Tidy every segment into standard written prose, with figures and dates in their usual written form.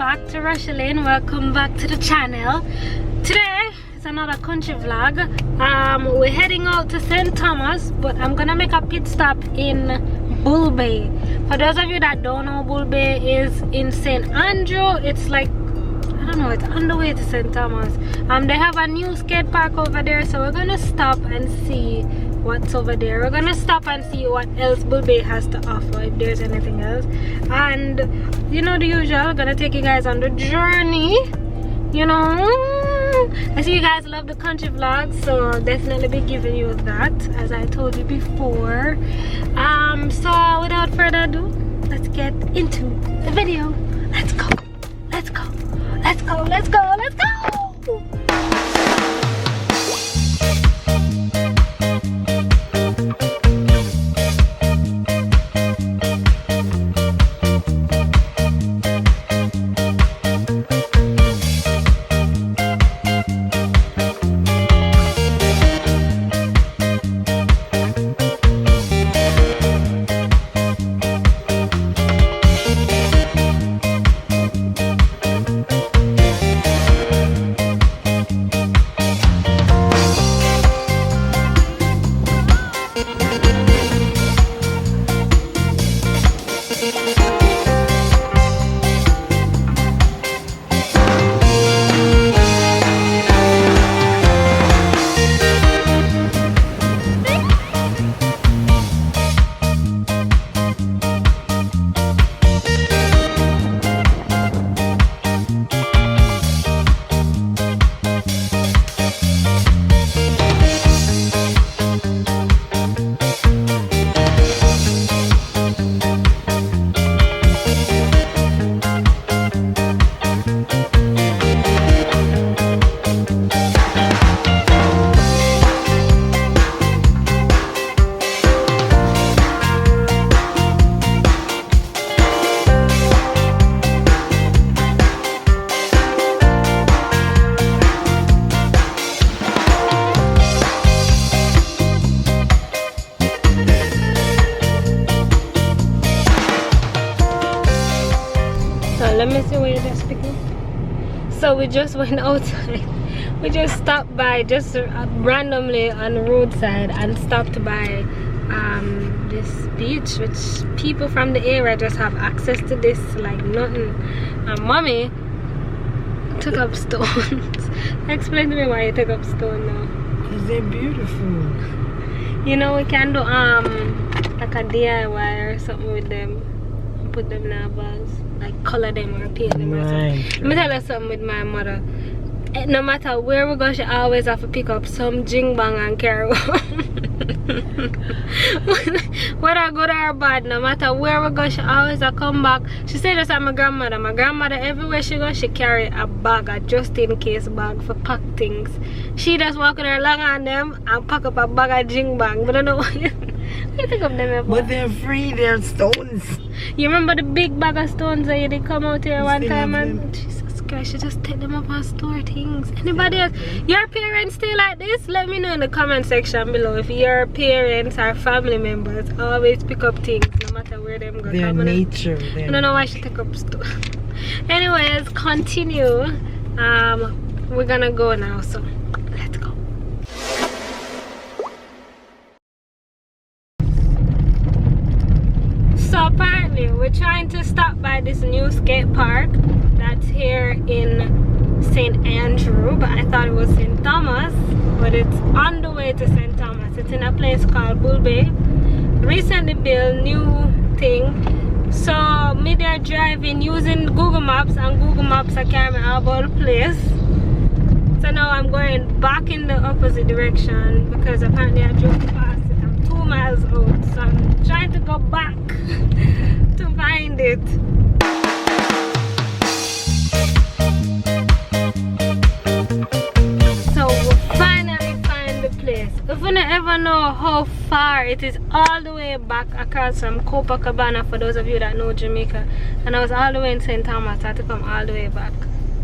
back to Rochelle. Welcome back to the channel. Today is another country vlog. We're heading out to St. Thomas, but I'm gonna make a pit stop in Bull Bay. For those of you that don't know, Bull Bay is in St. Andrew. It's like, I don't know, it's on the way to St. Thomas. They have a new skate park over there, so we're gonna stop and see what's over there. We're gonna stop and see what else Bull Bay has to offer, if there's anything else. And you know the usual, I'm gonna take you guys on the journey. You know, I see you guys love the country vlogs, so I'll definitely be giving you that, as I told you before. So without further ado, let's get into the video. Let's go, let's go, let's go, let's go, let's go. Let me see where you're just picking. So we just went outside. We just stopped by just randomly on the roadside and stopped by this beach, which people from the area just have access to this like nothing. And mommy took up stones. Explain to me why you took up stone now. Because they're beautiful. You know, we can do like a DIY or something with them. Put them in our bags, like color them or paint them or something. Let me tell you something with my mother. No matter where we go, she always have to pick up some jing bang and carry home. Whether good or bad, no matter where we go, she always a come back. She said this at my grandmother. My grandmother, everywhere she goes, she carry a bag, a just in case bag for pack things. She just walk with her long on them and pack up a bag of jing bang. But I don't know what you pick up them. But they're free, they're stones. You remember the big bag of stones that you did come out here one time and Jesus Christ, you just take them up and store things. Anybody else? Your parents stay like this? Let me know in the comment section below if your parents or family members always pick up things no matter where them go. Their nature. I don't know why she take up stuff. Anyways, continue. We're gonna go now, so let's go. So apparently we're trying to stop by this new skate park that's here in St. Andrew, but I thought it was St. Thomas, but it's on the way to St. Thomas. It's in a place called Bull Bay. Recently built, new thing. So me there driving using Google Maps, and Google Maps I can't remember all about the place. So now I'm going back in the opposite direction because apparently I drove past it. I'm 2 miles out, so I'm trying to go back to find it. So we'll finally find the place. If you ever know how far it is, all the way back across from Copacabana, for those of you that know Jamaica, and I was all the way in St. Thomas. I had to come all the way back.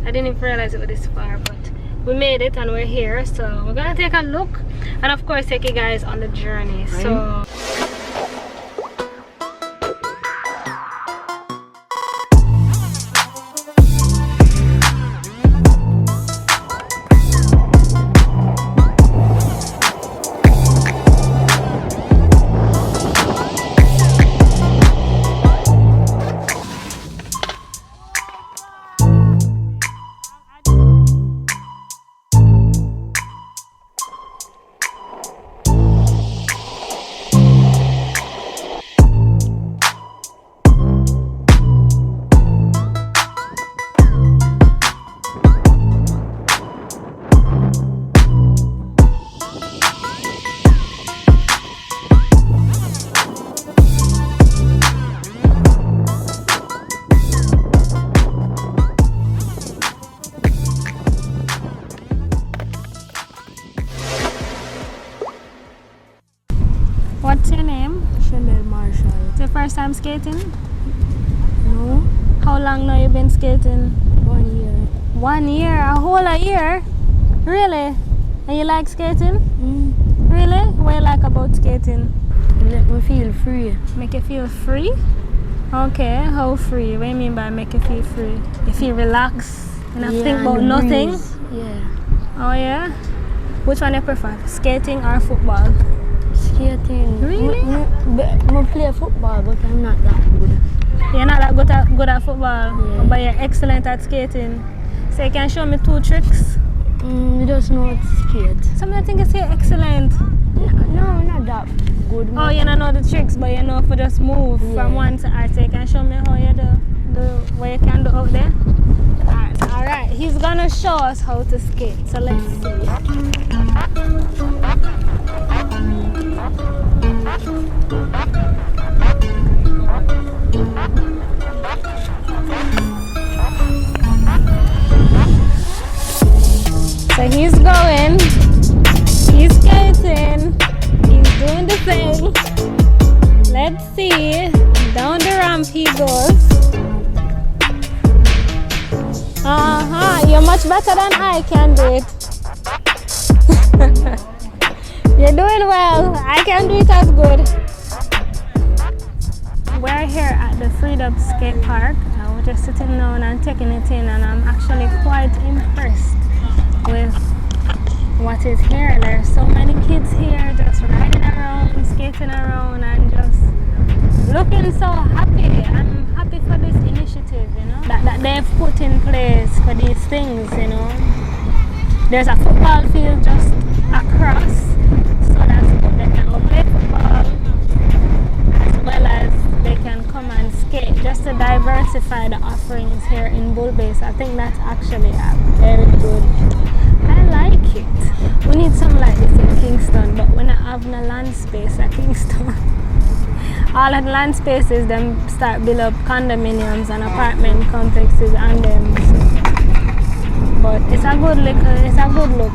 I didn't even realize it was this far, but we made it and we're here, so we're gonna take a look and of course take you guys on the journey. So first time skating? No, How long now you been skating? 1 year. 1 year, a whole year? Really? And you like skating? Really? What you like about skating? Let me feel free. Make you feel free? Okay, how free? What do you mean by make you feel free? You feel relaxed? You not think and about the nothing? breeze. Yeah. Oh yeah? Which one you prefer? Skating or football? Skating. Really? I play football, but I'm not that good. You're not that good at football, Yeah. but you're excellent at skating. So you can show me 2 tricks? You just know how to skate. Some of the things you're excellent. No, not that good. Oh, you don't know the tricks, but you know if you just move from Yeah. one to other. So you can show me how you do what you can do out there? Alright, he's gonna show us how to skate. So let's see. So he's going, he's skating, he's doing the thing. Let's see, down the ramp he goes. You're much better than I can do it. You're doing well, I can do it as good. We're here at the Freedom Skatepark. We're just sitting down and taking it in, and I'm actually quite impressed with what is here. There's so many kids here just riding around, skating around, and just looking so happy. I'm happy for this initiative, you know, that they've put in place for these things, you know. There's a football field just across, so that's good. They can go play football as well as they can come and skate, just to diversify the offerings here in Bull Bay. So I think that's actually very good. I like it. We need something like this in Kingston, but we don't have no land space at Kingston. All of the land spaces, them start build up condominiums and apartment complexes and them. But it's a good look.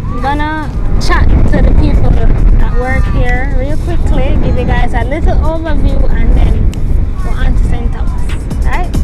I'm gonna chat to the people that work here real quickly, give you guys a little overview, and then go on to St. Thomas. Right?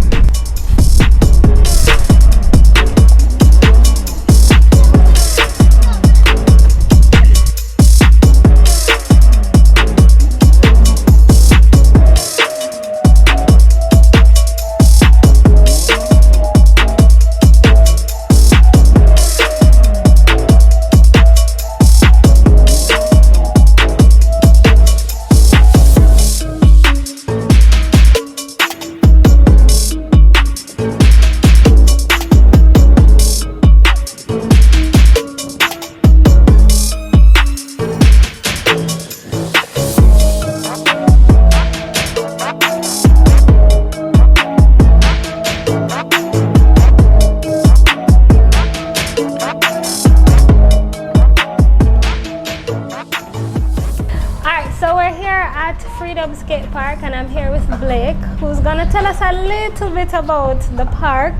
Skatepark, and I'm here with Blake, who's gonna tell us a little bit about the park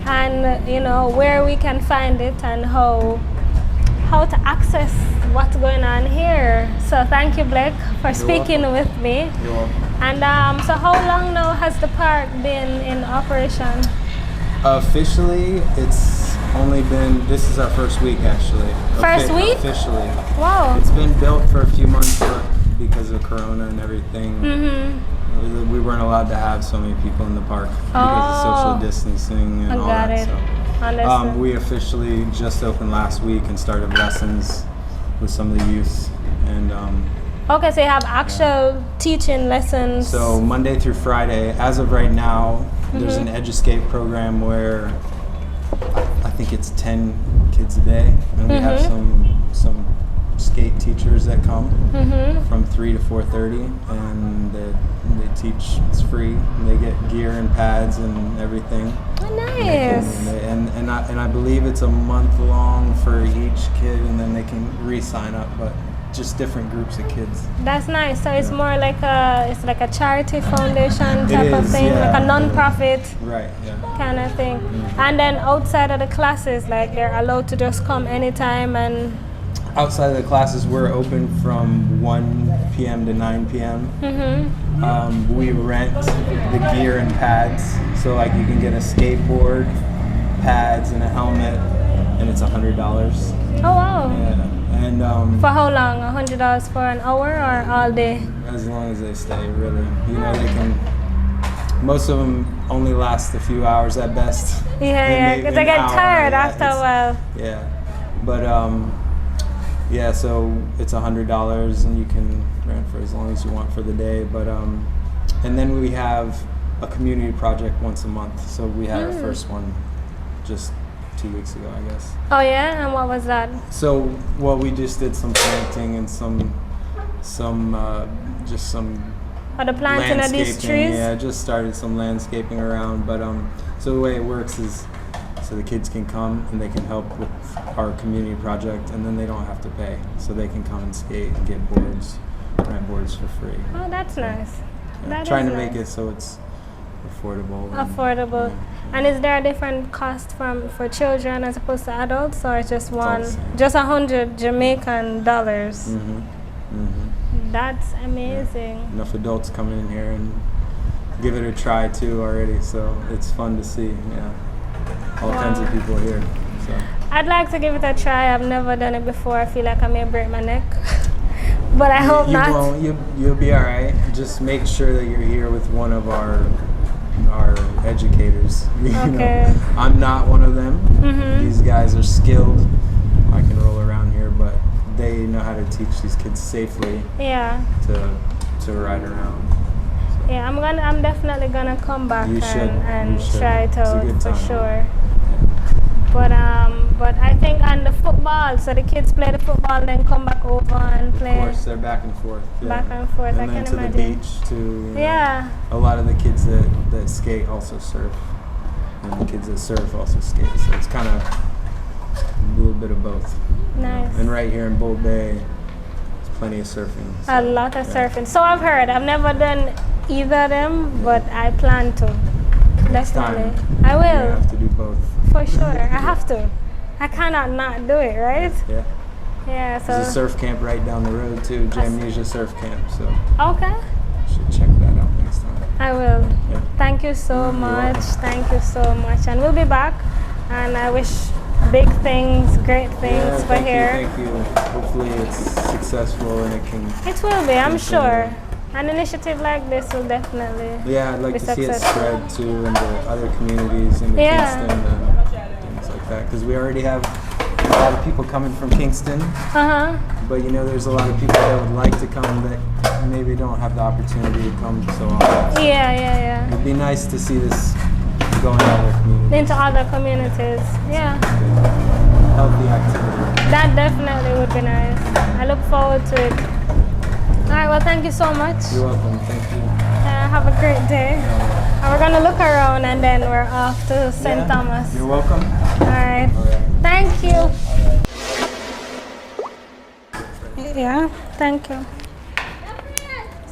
and, you know, where we can find it and how to access what's going on here. So thank you, Blake, for speaking with me. You're welcome. And so how long now has the park been in operation? Officially, it's only been, this is our first week actually. First week? Officially. Wow. It's been built for a few months, but because of Corona and everything, we weren't allowed to have so many people in the park because of social distancing and all that. So we officially just opened last week and started lessons with some of the youth. And okay, so you have actual teaching lessons. So Monday through Friday, as of right now, there's an Escape program where I think it's 10 kids a day, and we have some skate teachers that come from 3 to 4:30, and they teach. It's free. And they get gear and pads and everything. Oh, nice. And I believe it's a month long for each kid, and then they can re-sign up, but just different groups of kids. That's nice. So it's more like a charity foundation type of thing, yeah, like a non-profit right, yeah, kind of thing. And then outside of the classes, like they're allowed to just come anytime and outside of the classes, we're open from 1 p.m. to 9 p.m. We rent the gear and pads, so like you can get a skateboard, pads, and a helmet, and it's $100. Oh wow. Yeah, and For how long? $100 for an hour or all day? as long as they stay, really. You know, they can. Most of them only last a few hours at best. Yeah, because they get tired after a while. Yeah, but yeah, so it's $100 and you can rent for as long as you want for the day. But and then we have a community project once a month. So we had our first one just 2 weeks ago, I guess. Oh yeah, and what was that? So well, we just did some planting and some Or the planting of these trees? Yeah, just started some landscaping around. But so the way it works is, so the kids can come and they can help with our community project, and then they don't have to pay. So they can come and skate and get boards, rent boards for free. Oh, that's nice. Yeah, That trying is to make nice. it so it's affordable. Affordable. And is there a different cost for children as opposed to adults, or it's just all one? the same. Just $100 Jamaican dollars. Mm-hmm. That's amazing. Enough adults come in here and give it a try too already, so it's fun to see. Yeah, all kinds of people here. So I'd like to give it a try. I've never done it before. I feel like I may break my neck, but I hope you not. won't. You'll be all right. Just make sure that you're here with one of our educators. You Okay. know, I'm not one of them. Mhm. These guys are skilled. I can roll around here, but they know how to teach these kids safely Yeah, to ride around. yeah. I'm definitely gonna come back You should. and You should. try it It's a out good for time. sure. But I think on the football, so the kids play the football, then come back over and Of play. course, they're back and forth. Yeah. Back and forth, And I then can to imagine. the beach too. You know. Yeah. A lot of the kids that skate also surf, and the kids that surf also skate. So it's kind of a little bit of both. Nice. And right here in Bull Bay, there's plenty of surfing. A lot of surfing. So I've heard. I've never done either of them, but I plan to. Definitely. I You will. have to do both. For sure. I have to. I cannot not do it, right? Yeah. Yeah, There's a so. surf camp right down the road too, Jamaica Surf Camp. So Okay. you should check that out next time. I will. Yeah. Thank you so You're much. welcome. Thank you so much. And we'll be back. And I wish big things, great things Yeah, for thank here. you, thank you. Hopefully it's successful and it can. It will be, I'm continue. sure. An initiative like this will definitely. Yeah, I'd like be to see it successful. spread too into other communities in Yeah. Kingston and things like that. Because we already have a lot of people coming from Kingston, Uh-huh. but you know, there's a lot of people that would like to come that maybe don't have the opportunity to come so often. Yeah. It'd be nice to see this go into other communities. Into other communities. Yeah. Healthy activity. That definitely would be nice. I look forward to it. All right, well, thank you so much. You're welcome. Thank you. Have a great day. And we're gonna look around and then we're off to St. Yeah, Thomas. You're welcome. All right. All right. Thank you. Yeah, thank you.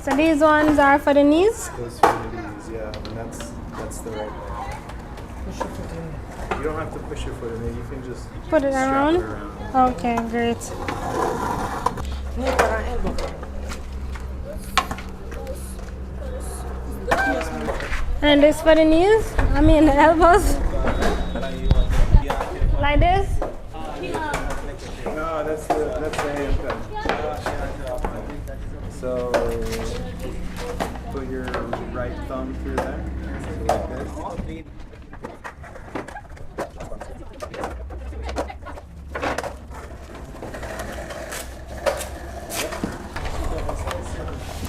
So these ones are for the knees? Those for the knees, yeah, and that's the right way. Push your foot in. You don't have to push your foot in it. You can just Put it strap around? it around. Okay, great. And this for the knees? I mean the elbows? Like this? No, that's the hand pen. So put your right thumb through there, so like this.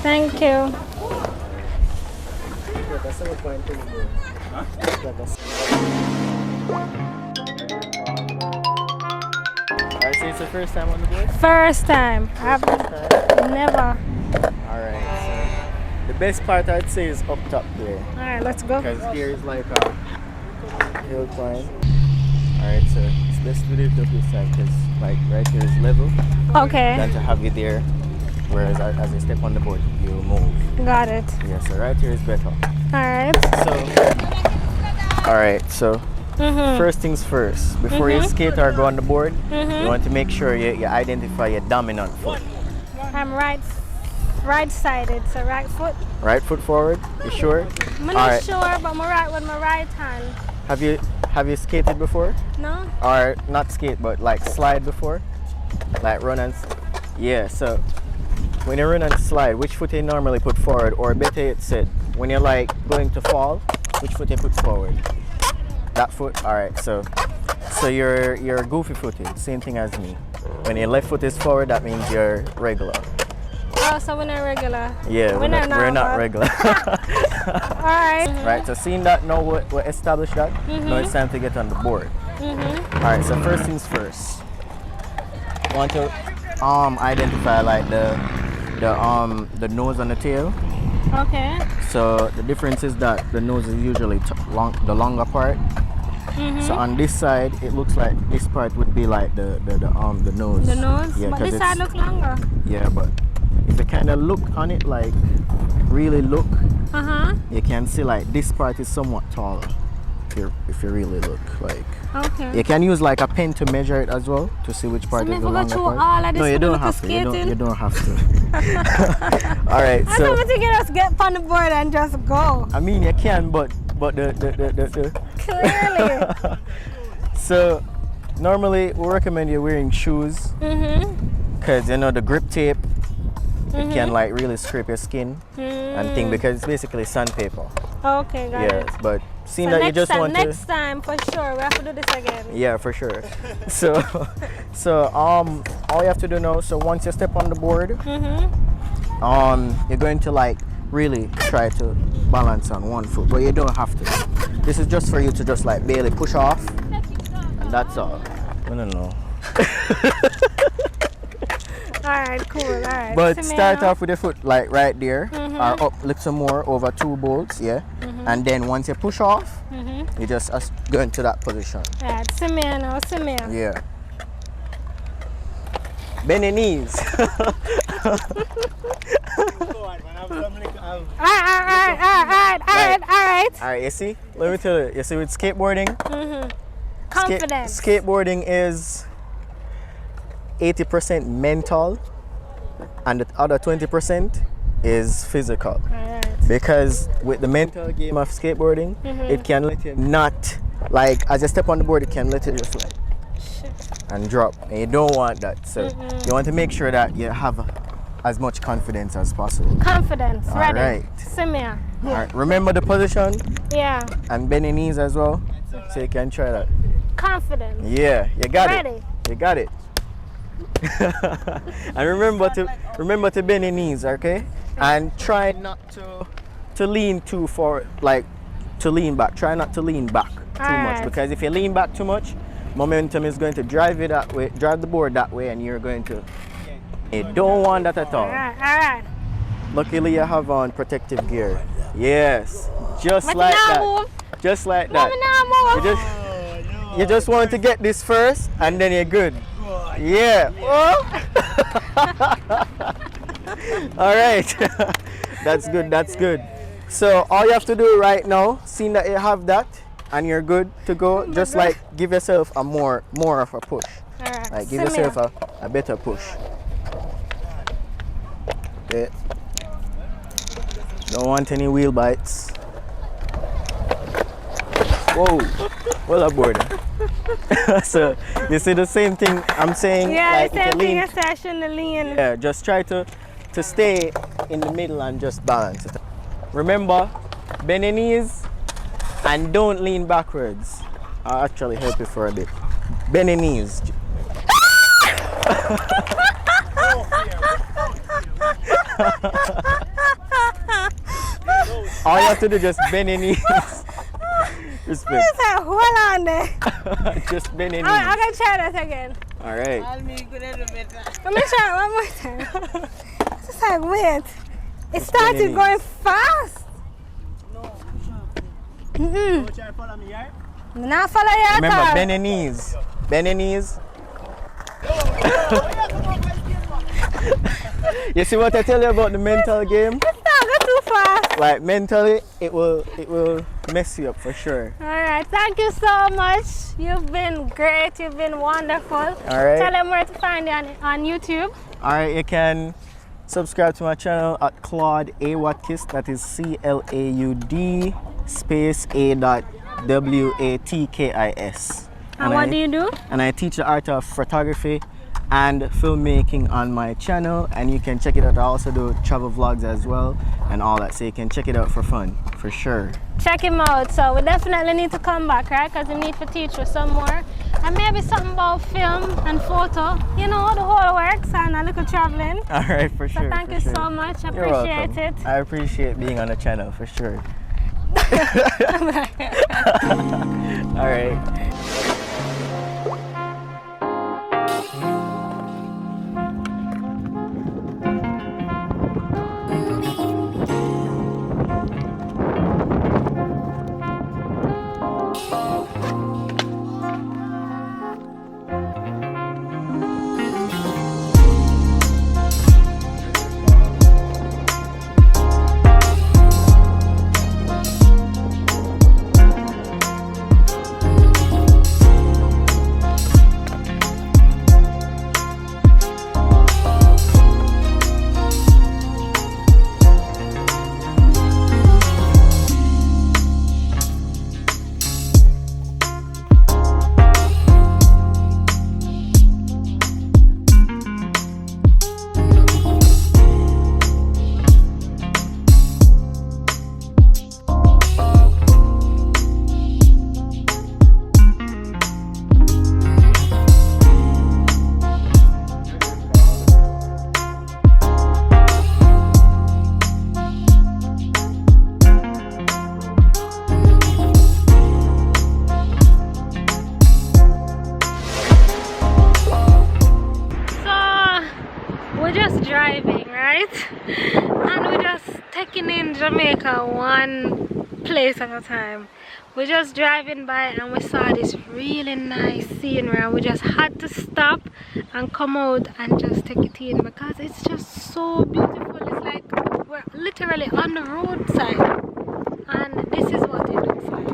Thank you. Alright, so it's the first time on the board? First time. I've never. Alright, so the best part I'd say is up top there. Alright, let's go. Because here is like a hill climb. Alright, so it's best to do it up this side because like right here is level Okay, than to have you there. Whereas as you step on the board, you move. got it. Yeah, so right here is better. Alright. Alright, so First things first, before you skate or go on the board, you want to make sure you identify your dominant foot. I'm right-sided, so right foot. Right foot forward, you sure? I'm not sure, but I'm right with my right hand. Have you skated before? No? Or not skate, but like slide before? Like run and yeah, so when you run and slide, which foot you normally put forward, or better yet said, when you're like going to fall, which foot you put forward? That foot? Alright, so you're goofy footed, same thing as me. When your left foot is forward, that means you're regular. Oh, so we're not regular. Yeah, we're not regular. Alright. Right, so seeing that now we established that, now it's time to get on the board. Alright, so first things first. Want to identify like the nose and the tail. Okay. So the difference is that the nose is usually the longer part. So on this side, it looks like this part would be like the nose. The nose? Yeah, but this side looks longer. Yeah, but if you kind of look on it, like really look, you can see like this part is somewhat taller. If you really look, like. Okay. You can use like a pen to measure it as well to see which part is the longer part. All of this No, you don't have to. You don't have to. All right. I So. don't think you just get on the board and just go. I mean, you can, but the. Clearly. So, normally we recommend you wearing shoes, because you know the grip tape. It can like really scrape your skin and thing, because it's basically sandpaper. Okay, got it. Yes, but seeing So that you just want to. next time for sure we have to do this again. Yeah, for sure. So all you have to do now, so once you step on the board, you're going to like really try to balance on one foot, but you don't have to. This is just for you to just like barely push off, and that's all. I don't know. Alright, cool, alright. But start off with your foot like right there, or up a little more over 2 bolts, yeah. And then once you push off, you just go into that position. Alright, see me now, see me. Yeah. Bend your knees. Alright, you see? Let me tell you. You see with skateboarding? Confidence. Skateboarding is 80% mental, and the other 20% is physical. Alright. Because with the mental game of skateboarding, it can let you not, like as you step on the board, it can let you just like and drop, and you don't want that. So you want to make sure that you have as much confidence as possible. Confidence, ready. Alright. See me. Alright, remember the position Yeah. and bend your knees as well, so you can try that. Confidence. Yeah, you got Ready. it. You got it. And remember to bend your knees, okay? And try not to lean too forward, like to lean back. Try not to lean back too much, because if you lean back too much, momentum is going to drive you that way, drive the board that way, and you're going to. You don't want that at all. Alright. Luckily, you have on protective gear. Yes, just like that. Just like that. You just want to get this first, and then you're good. Yeah. All right. That's good. That's good. So all you have to do right now, seeing that you have that and you're good to go, just like give yourself a more of a push. Alright. Like give yourself a better push. Okay. Don't want any wheel bites. Whoa. Well aboard. So you see the same thing I'm saying? Yeah, like the same thing as I shouldn't lean. Yeah, just try to stay in the middle and just balance it. Remember, bend your knees and don't lean backwards. I'll actually help you for a bit. Bend your knees. All you have to do is just bend your knees. Respect. Hold on there. Just bend your knees. I'm gonna try that again. Alright. Let me try it one more time. It's just like, wait. It started going fast. Now follow your Remember, bend your knees. Bend your knees. You see what I tell you about the mental game? It's not go too boss. Like mentally, it will mess you up for sure. All right, thank you so much. You've been great. You've been wonderful. All right. Tell them where to find you on YouTube. All right, you can subscribe to my channel at Claude A. Watkis. That is CLAUD space A.WATKIS. And what do you do? And I teach the art of photography and filmmaking on my channel, and you can check it out. I also do travel vlogs as well and all that, so you can check it out for fun, for sure. Check him out. So we definitely need to come back, right? Because we need to teach you some more. And maybe something about film and photo. You know, the whole works and a little traveling. All right, for sure. So thank you so much. I You're appreciate welcome. it. I appreciate being on the channel, for sure. All right. Jamaica one place at a time. We're just driving by and we saw this really nice scenery and we just had to stop and come out and just take it in because it's just so beautiful. It's like we're literally on the roadside and this is what it looks like.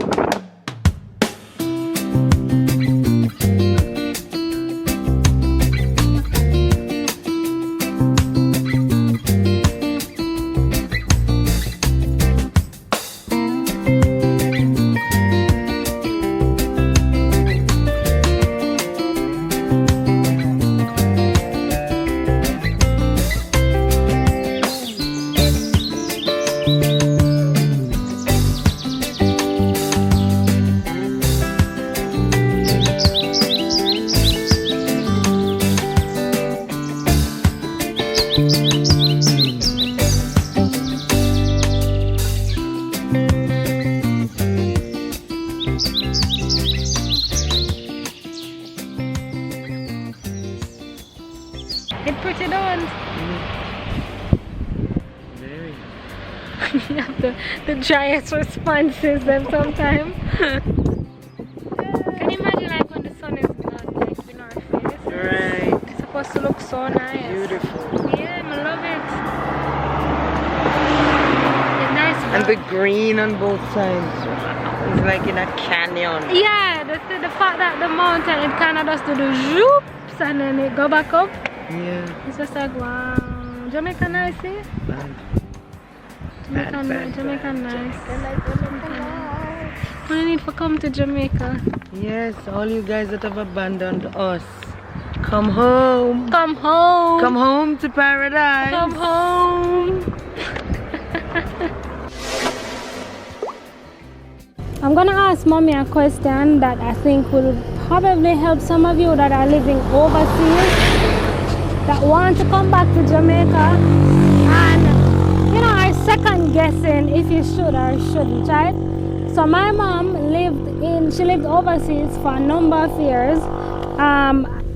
It's pretty done. Very. You have the driest responses then sometimes. Can you imagine like when the sun is not like in our face? Right. It's supposed to look so nice. Beautiful. Yeah, I love it. It's nice. And the green on both sides. It's like in a canyon. Yeah, the fact that the mountain it kind of does to do zoops and then it go back up. Yeah. It's just like wow. Jamaica nice, eh? Jamaica nice. Jamaica nice. We need to come to Jamaica. Yes, all you guys that have abandoned us. Come home. Come home. Come home to paradise. Come home. I'm gonna ask mommy a question that I think will probably help some of you that are living overseas that want to come back to Jamaica and you know are second guessing if you should or shouldn't, right? So my mom she lived overseas for a number of years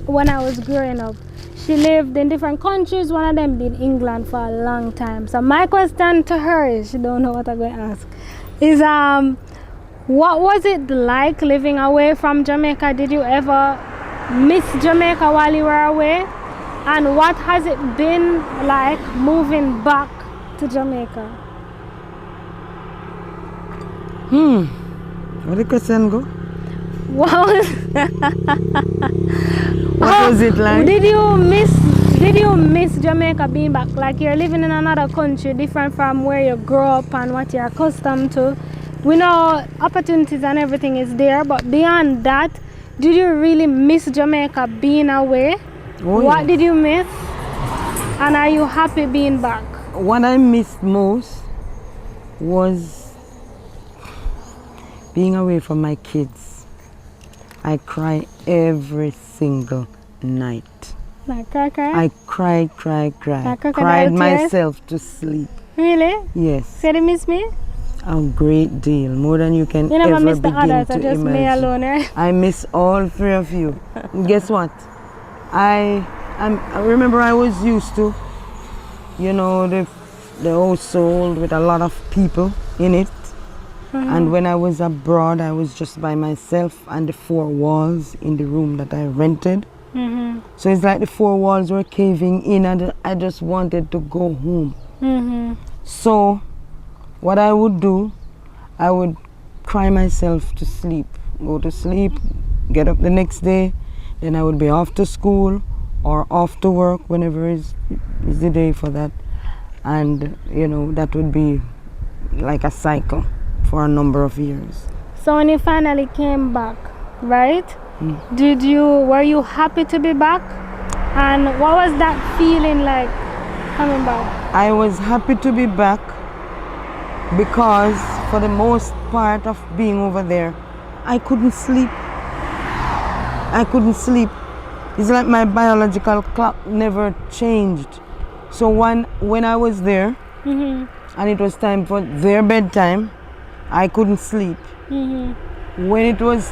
when I was growing up. She lived in different countries, one of them being England for a long time. So my question to her is, she don't know what I'm going to ask, is what was it like living away from Jamaica? Did you ever miss Jamaica while you were away? And what has it been like moving back to Jamaica? Where the question go? Wow. What was it like? Did you miss Jamaica being back? Like you're living in another country different from where you grew up and what you're accustomed to. We know opportunities and everything is there, but beyond that, did you really miss Jamaica being away? Oh, What yes. did you miss? And are you happy being back? What I missed most was being away from my kids. I cry every single night. Like cry. I cried, Like crocodile cried tears? myself to sleep. Really? Yes, Say they miss me? a great deal, more than you can You never ever miss the begin others, to just me imagine. alone, right? I miss all three of you. Guess what? I remember I was used to, you know, the household with a lot of people in it. And when I was abroad, I was just by myself and the four walls in the room that I rented. So it's like the four walls were caving in and I just wanted to go home. So what I would do, I would cry myself to sleep, go to sleep, get up the next day, then I would be off to school or off to work whenever is the day for that. And you know, that would be like a cycle for a number of years. So when you finally came back, right? Were you happy to be back? And what was that feeling like coming back? I was happy to be back because for the most part of being over there, I couldn't sleep. It's like my biological clock never changed. So when I was there and it was time for their bedtime, I couldn't sleep. When it was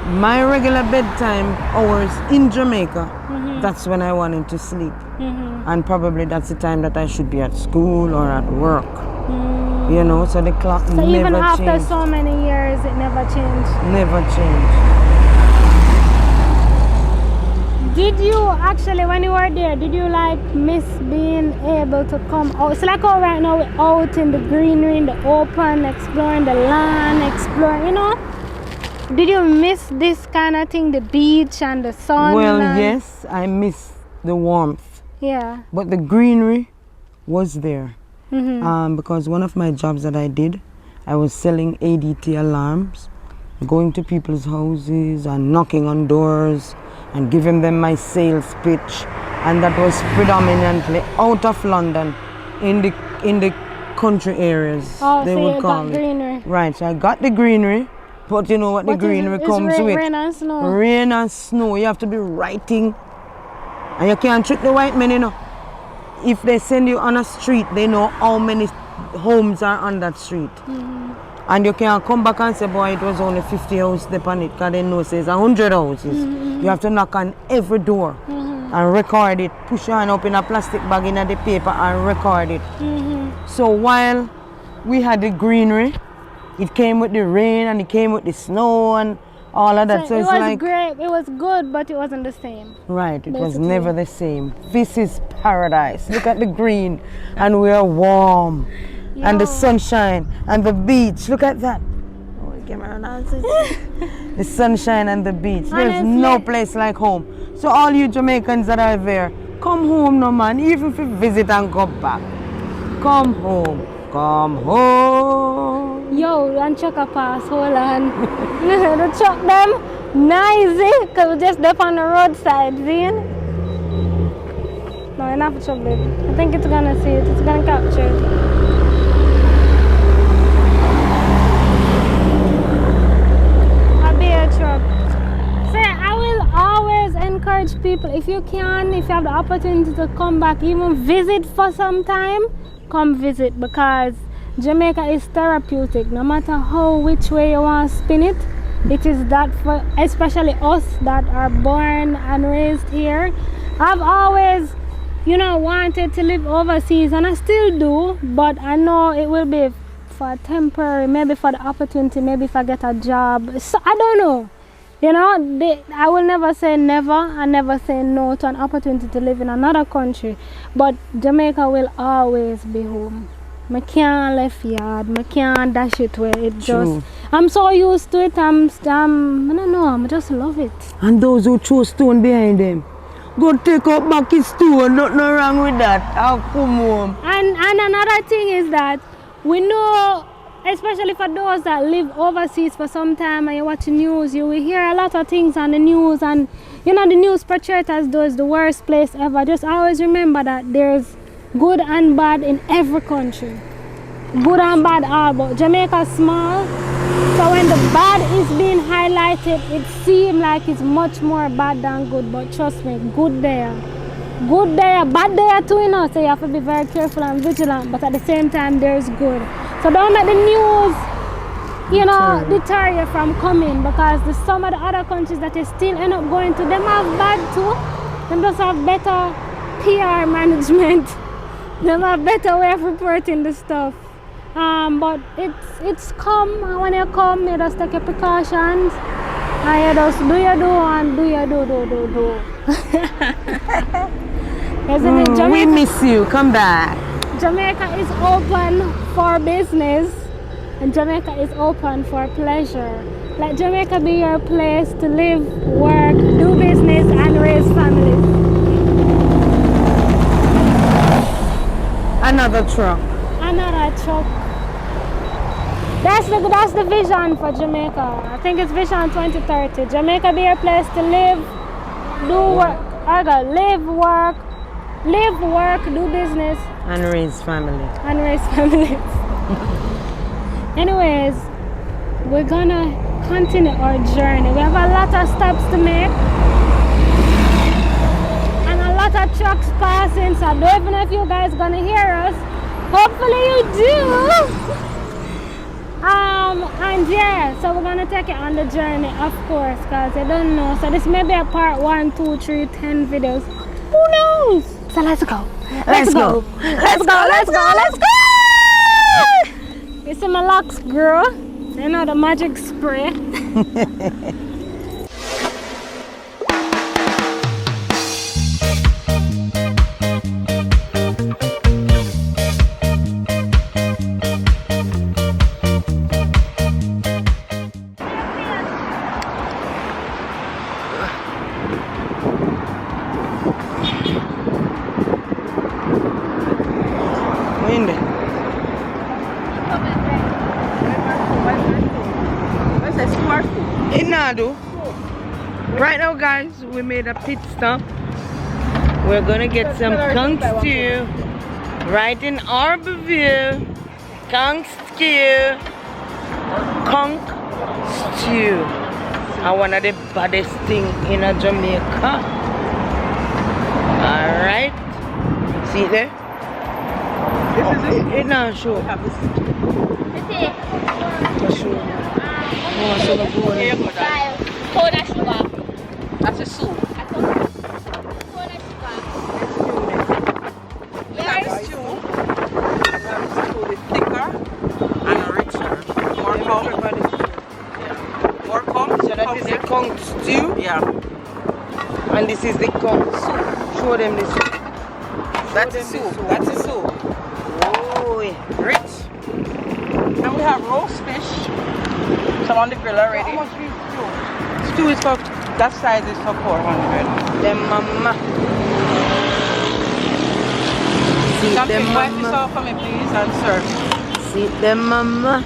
my regular bedtime hours in Jamaica, that's when I wanted to sleep. And probably that's the time that I should be at school or at work. You know, so the clock So never even after changed. so many years, it never changed. Never changed. Did you actually, when you were there, did you like miss being able to come out? It's like all right now we're out in the greenery, in the open, exploring the land, you know? Did you miss this kind of thing, the beach and the sun? Well, and- yes, I miss the warmth, Yeah. but the greenery was there. Because one of my jobs that I did, I was selling ADT alarms, going to people's houses and knocking on doors and giving them my sales pitch, and that was predominantly out of London, in the country areas. Oh, they so would you call got it. greenery. Right, so I got the greenery, but you know what the But greenery it's comes with? rain and snow. Rain and snow. You have to be writing, and you can't trick the white men, you know. If they send you on a street, they know how many homes are on that street. And you can't come back and say, boy, it was only 50 houses on it, because they know it's 100 houses. You have to knock on every door and record it, push your hand up in a plastic bag in the paper and record it. So while we had the greenery, it came with the rain and it came with the snow and all of that. So it it's was like, great, it was good, but it wasn't the same. right, it was basically. never the same. This is paradise. Look at the green, and we are warm. And the Yo. sunshine and the beach. Look at that. Oh, the camera now. The sunshine and the beach. There's no Honestly. place like home. So all you Jamaicans that are there, come home no man. Even if you visit and go back. Come home. Come home. Yo, and chuck a pass, hold on. The chuck them nice, because we just up on the roadside, see? No, enough to chuck baby. I think it's gonna see it, it's gonna capture it. A beer truck. Say, I will always encourage people, if you can, if you have the opportunity to come back, even visit for some time, come visit, because Jamaica is therapeutic. No matter which way you want to spin it, it is that for especially us that are born and raised here. I've always, wanted to live overseas, and I still do, but I know it will be for temporary, maybe for the opportunity, maybe if I get a job. So I don't know. I will never say never and never say no to an opportunity to live in another country, but Jamaica will always be home. I can't left yard. I can't dash it where it True. just. I'm so used to it. I don't know. I just love it. And those who throw stone behind them, go take up back his stone. Nothing wrong with that. I'll come home. And another thing is that we know, especially for those that live overseas for some time and you watch the news, you will hear a lot of things on the news, and you know the news portray it as though it's the worst place ever. Just always remember that there's good and bad in every country. Good and bad all, but Jamaica's small, so when the bad is being highlighted, it seems like it's much more bad than good. But trust me, good there, bad there too, you know. So you have to be very careful and vigilant, but at the same time there's good. So don't let the news, you know, deter you from coming, because some of the other countries that you still end up going to, them have bad too. Them just have better PR management. Them have better way of reporting the stuff. But it's come, and when you come, you just take your precautions, and you just do your do and do your do. Isn't it? Jamaica, We miss you. Come back. Jamaica is open for business, and Jamaica is open for pleasure. Let Jamaica be your place to live, work, do business, and raise families. Another truck. Another truck. That's the vision for Jamaica. I think it's Vision 2030. Jamaica be a place to live, do work. I got live, work, do business, And raise family. and raise families. Anyways, we're gonna continue our journey. We have a lot of stops to make and a lot of trucks passing, so I don't even know if you guys gonna hear us. Hopefully you do. And yeah, so we're gonna take it on the journey, of course, because I don't know. So this may be a part 1, 2, 3, 10 videos. Who knows? So let's go. Let's go. Let's go. You see my locks, girl? You know the magic spray. Right now, guys, we made a pit stop. We're gonna get some conch stew right in Arborville. Conch stew. One of the baddest thing in Jamaica. Alright. See it there? This is it now, show. That's a soup. That's stew. It's thicker and richer. More cum. So that is the conch stew? Yeah. And this is the conch soup. Show them this. That's a soup. That's a soup. Oh, yeah. Rich. And we have roast fish. Some on the grill already. How much is stew? Stew is for, that size is for 400. Them mama. See Some them fish, wipe this mama. off for me, please, and serve. See them mama.